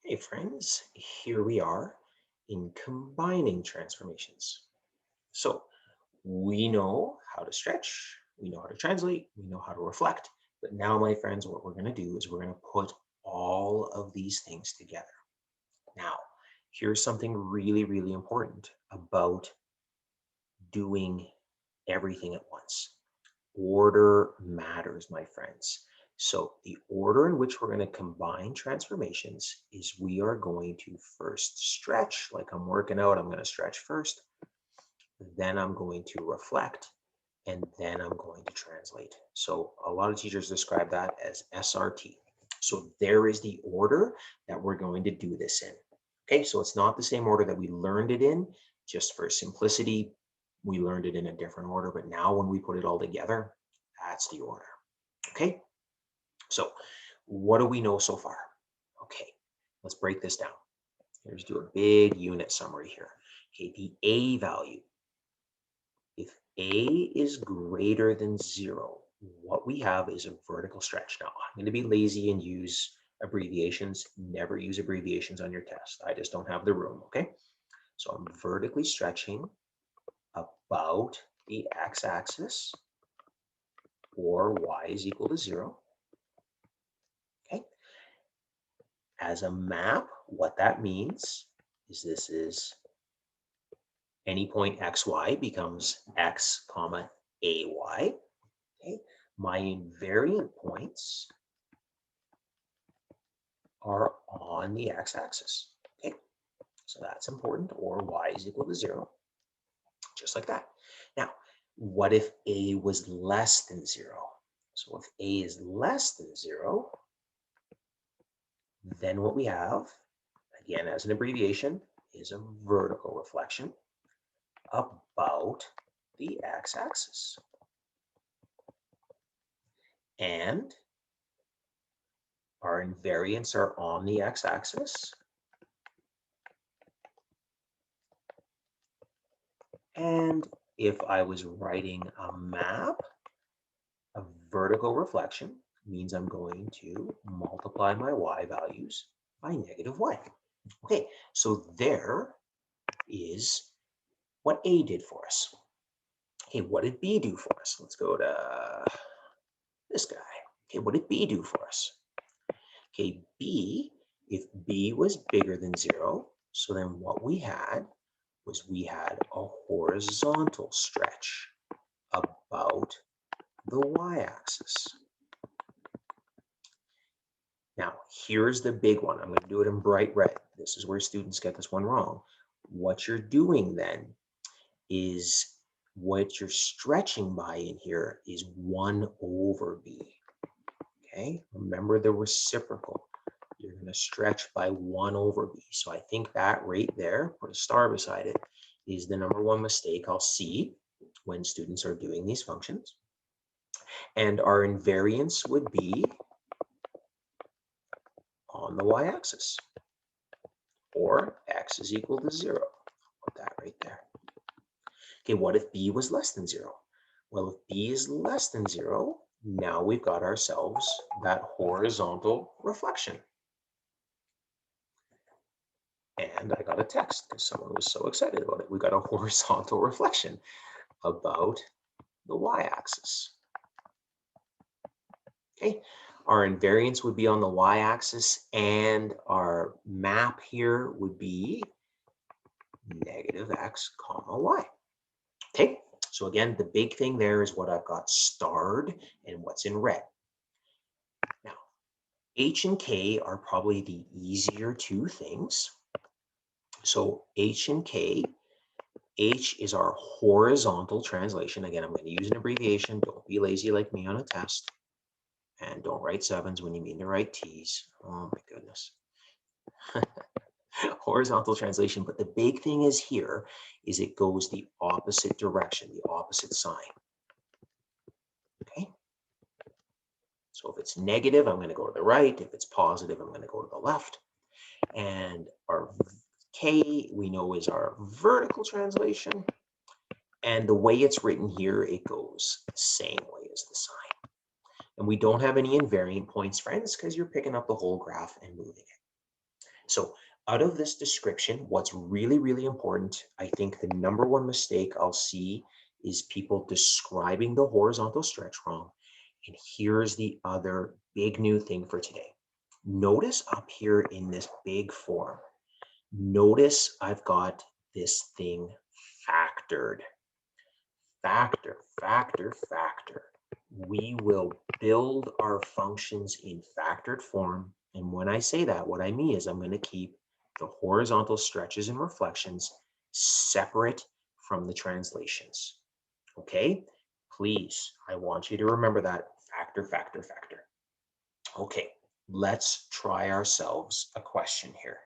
Hey friends, here we are in combining transformations. So we know how to stretch, we know how to translate, we know how to reflect. But now, my friends, what we're going to do is we're going to put all of these things together. Now, here's something really, really important about doing everything at once. Order matters, my friends. So the order in which we're going to combine transformations is we are going to first stretch, like I'm working out, I'm going to stretch first, then I'm going to reflect, and then I'm going to translate. So a lot of teachers describe that as SRT. So there is the order that we're going to do this in. Okay, so it's not the same order that we learned it in, just for simplicity, we learned it in a different order, but now when we put it all together, that's the order. Okay, so what do we know so far? Okay, let's break this down. Here's do a big unit summary here. Okay, the A value. If A is greater than 0, what we have is a vertical stretch. Now, I'm going to be lazy and use abbreviations. Never use abbreviations on your test. I just don't have the room, okay? So I'm vertically stretching about the x-axis, or y is equal to 0. Okay. As a map, what that means is this is any point xy becomes x comma ay. Okay. My invariant points are on the x-axis. Okay. So that's important, or y is equal to 0, just like that. Now, what if a was less than 0? So if a is less than 0, then what we have, again, as an abbreviation, is a vertical reflection about the x-axis. And our invariants are on the x-axis. And if I was writing a map, a vertical reflection means I'm going to multiply my y values by -1. Okay, so there is what A did for us. Okay, what did B do for us? Let's go to this guy. Okay, what did B do for us? Okay, B, if B was bigger than 0, so then what we had was we had a horizontal stretch about the y-axis. Now, here's the big one. I'm going to do it in bright red. This is where students get this one wrong. What you're doing then is what you're stretching by in here is 1 over b. Okay, remember the reciprocal. You're going to stretch by 1 over b. So I think that right there, put a star beside it, is the number one mistake I'll see when students are doing these functions. And our invariance would be on the y-axis, or x is equal to 0. Put that right there. Okay, what if b was less than 0? Well, if b is less than 0, now we've got ourselves that horizontal reflection. And I got a text because someone was so excited about it. We got a horizontal reflection about the y-axis. Okay, our invariance would be on the y-axis, and our map here would be -x comma y. Okay, so again, the big thing there is what I've got starred and what's in red. Now, H and K are probably the easier two things. So H and K, H is our horizontal translation. Again, I'm going to use an abbreviation. Don't be lazy like me on a test. And don't write 7s when you mean to write T's. Oh my goodness. Horizontal translation. But the big thing is here is it goes the opposite direction, the opposite sign. Okay. So if it's negative, I'm going to go to the right. If it's positive, I'm going to go to the left. And our K, we know, is our vertical translation. And the way it's written here, it goes the same way as the sign. And we don't have any invariant points, friends, because you're picking up the whole graph and moving it. So out of this description, what's really, really important, I think the number one mistake I'll see is people describing the horizontal stretch wrong. And here's the other big new thing for today. Notice up here in this big form, notice I've got this thing factored. Factor, factor, factor. We will build our functions in factored form. And when I say that, what I mean is I'm going to keep the horizontal stretches and reflections separate from the translations. Okay? Please, I want you to remember that factor, factor, factor. Okay, let's try ourselves a question here.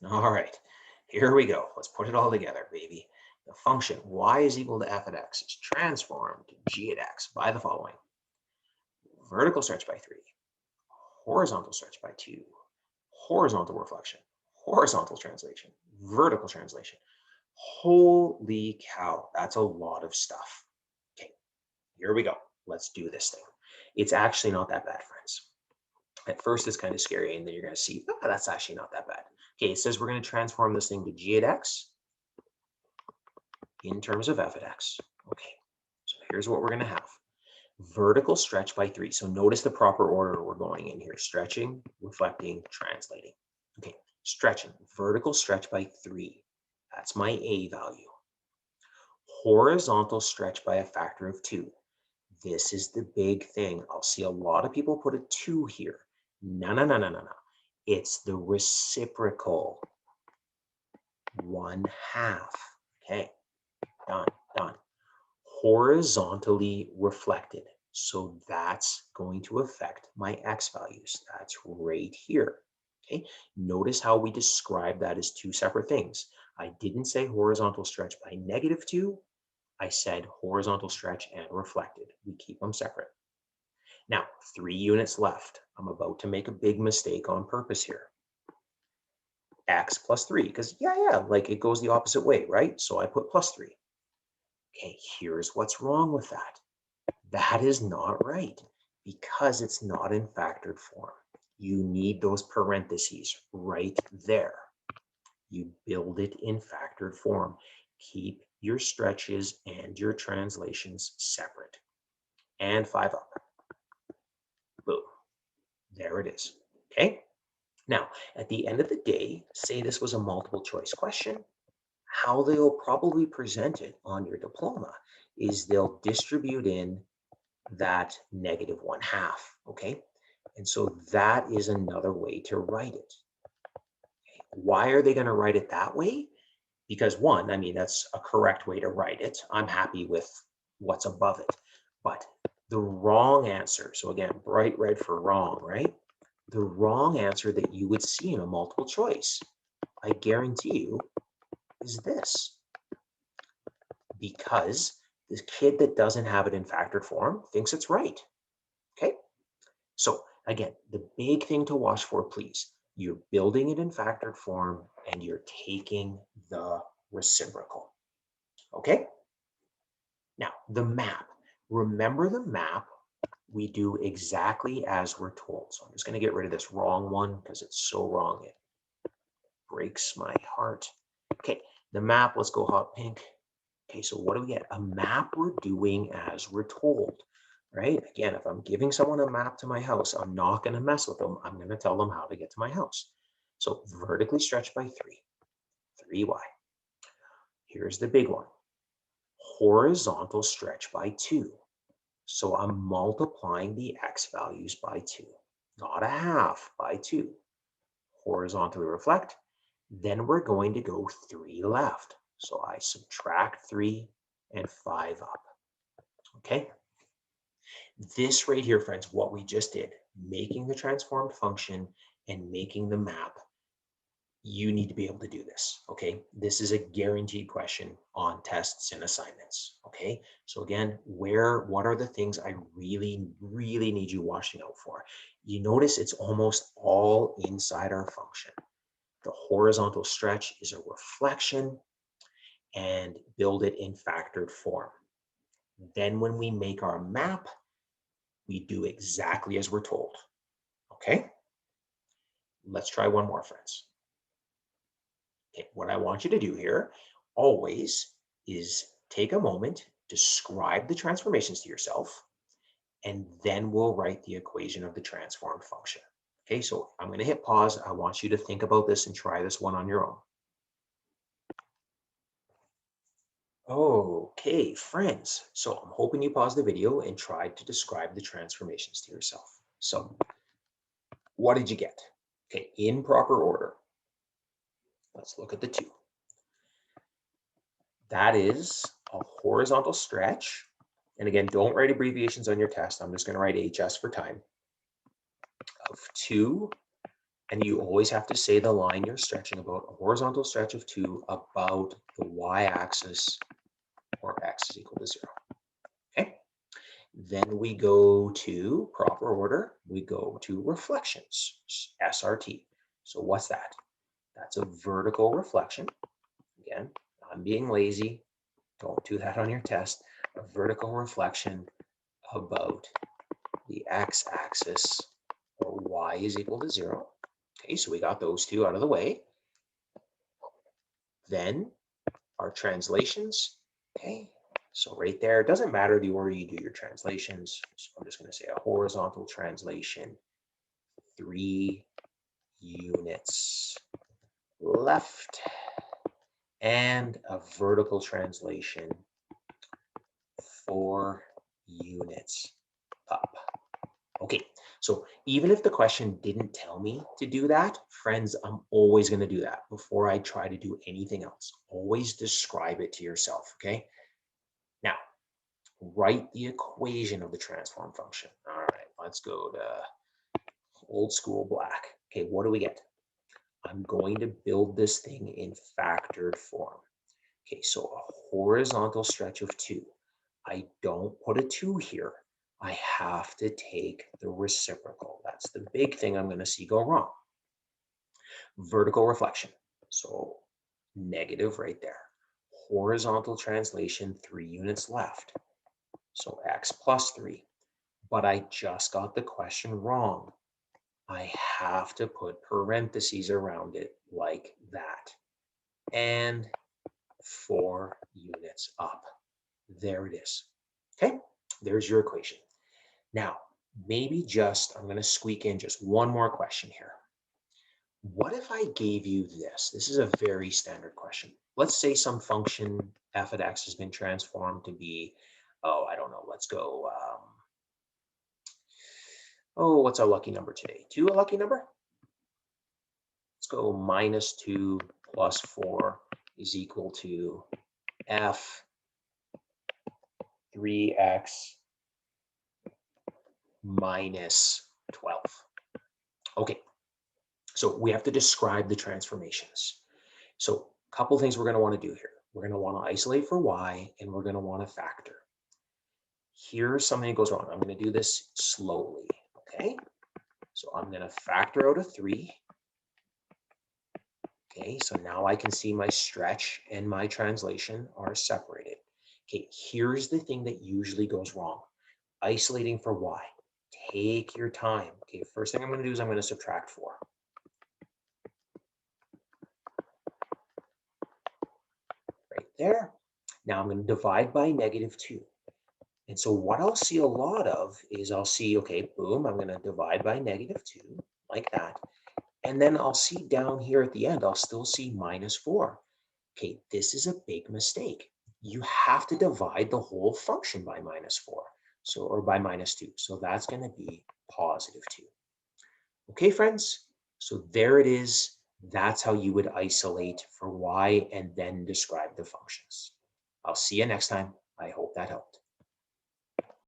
All right, here we go. Let's put it all together, baby. The function y is equal to f of x is transformed to g at x by the following. Vertical stretch by 3, horizontal stretch by 2, horizontal reflection, horizontal translation, vertical translation. Holy cow, that's a lot of stuff. Okay, here we go. Let's do this thing. It's actually not that bad, friends. At first, it's kind of scary, and then you're going to see, oh, that's actually not that bad. Okay, it says we're going to transform this thing to g at x in terms of f at x. Okay, so here's what we're going to have. Vertical stretch by 3. So notice the proper order we're going in here. Stretching, reflecting, translating. Okay, stretching. Vertical stretch by 3. That's my A value. Horizontal stretch by a factor of 2. This is the big thing. I'll see a lot of people put a 2 here. No, no, no, no, no, no. It's the reciprocal. 1/2. Okay, done, done. Horizontally reflected. So that's going to affect my x values. That's right here. Okay, notice how we describe that as two separate things. I didn't say horizontal stretch by -2. I said horizontal stretch and reflected. We keep them separate. Now, 3 units left. I'm about to make a big mistake on purpose here. X plus 3, because yeah, like it goes the opposite way, right? So I put plus 3. Okay, here's what's wrong with that. That is not right because it's not in factored form. You need those parentheses right there. You build it in factored form. Keep your stretches and your translations separate. And 5 up. Boom. There it is. Okay? Now, at the end of the day, say this was a multiple choice question, how they'll probably present it on your diploma is they'll distribute in that -1/2, okay? And so that is another way to write it. Why are they going to write it that way? Because one, I mean, that's a correct way to write it. I'm happy with what's above it. But the wrong answer, so again, bright red for wrong, right? The wrong answer that you would see in a multiple choice, I guarantee you, is this. Because this kid that doesn't have it in factored form thinks it's right. Okay? So again, the big thing to watch for, please, you're building it in factored form and you're taking the reciprocal. Okay? Now, the map. Remember the map, we do exactly as we're told. So I'm just going to get rid of this wrong one because it's so wrong. It breaks my heart. Okay, the map, let's go hot pink. Okay, so what do we get? A map we're doing as we're told, right? Again, if I'm giving someone a map to my house, I'm not going to mess with them. I'm going to tell them how to get to my house. So vertically stretched by 3, 3y. Here's the big one. Horizontal stretch by 2. So I'm multiplying the x values by 2, not a half, by 2. Horizontally reflect. Then we're going to go 3 left. So I subtract 3 and 5 up. Okay? This right here, friends, what we just did, making the transformed function and making the map, you need to be able to do this, okay? This is a guaranteed question on tests and assignments, okay? So again, what are the things I really, really need you watching out for? You notice it's almost all inside our function. The horizontal stretch is a reflection and build it in factored form. Then when we make our map, we do exactly as we're told. Okay, let's try one more, friends. Okay, what I want you to do here always is take a moment, describe the transformations to yourself, and then we'll write the equation of the transformed function. Okay, so I'm going to hit pause. I want you to think about this and try this one on your own. Okay, friends. So I'm hoping you paused the video and tried to describe the transformations to yourself. So what did you get? Okay, in proper order. Let's look at the two. That is a horizontal stretch. And again, don't write abbreviations on your test. I'm just going to write HS for time. Of 2. And you always have to say the line you're stretching about, a horizontal stretch of 2 about the y-axis or x is equal to 0. Okay. Then we go to proper order. We go to reflections, SRT. So what's that? That's a vertical reflection. Again, I'm being lazy. Don't do that on your test. A vertical reflection about the x-axis or y is equal to 0. Okay, so we got those two out of the way. Then our translations. Okay, so right there, it doesn't matter the order you do your translations. So I'm just going to say a horizontal translation, 3 units left, and a vertical translation, 4 units up. Okay, so even if the question didn't tell me to do that, friends, I'm always going to do that before I try to do anything else. Always describe it to yourself, okay? Now, write the equation of the transform function. All right, let's go to old school black. Okay, what do we get? I'm going to build this thing in factored form. Okay, so a horizontal stretch of 2. I don't put a 2 here. I have to take the reciprocal. That's the big thing I'm going to see go wrong. Vertical reflection. So negative right there. Horizontal translation, 3 units left. So x plus 3. But I just got the question wrong. I have to put parentheses around it like that. And 4 units up. There it is. Okay, there's your equation. Now, maybe I'm going to squeak in just one more question here. What if I gave you this? This is a very standard question. Let's say some function f of x has been transformed to be, oh, I don't know, let's go, what's our lucky number today? 2 a lucky number? Let's go -2 plus 4 is equal to f 3x minus 12. Okay, so we have to describe the transformations. So a couple things we're going to want to do here. We're going to want to isolate for y, and we're going to want to factor. Here's something that goes wrong. I'm going to do this slowly, okay? So I'm going to factor out a 3. Okay, so now I can see my stretch and my translation are separated. Okay, here's the thing that usually goes wrong. Isolating for y. Take your time. Okay, first thing I'm going to do is I'm going to subtract 4. Right there. Now I'm going to divide by -2. And so what I'll see a lot of is I'll see, okay, boom, I'm going to divide by -2 like that. And then I'll see down here at the end, I'll still see -4. Okay, this is a big mistake. You have to divide the whole function by -4. So, or by -2. So that's going to be +2. Okay, friends. So there it is. That's how you would isolate for y and then describe the functions. I'll see you next time. I hope that helped.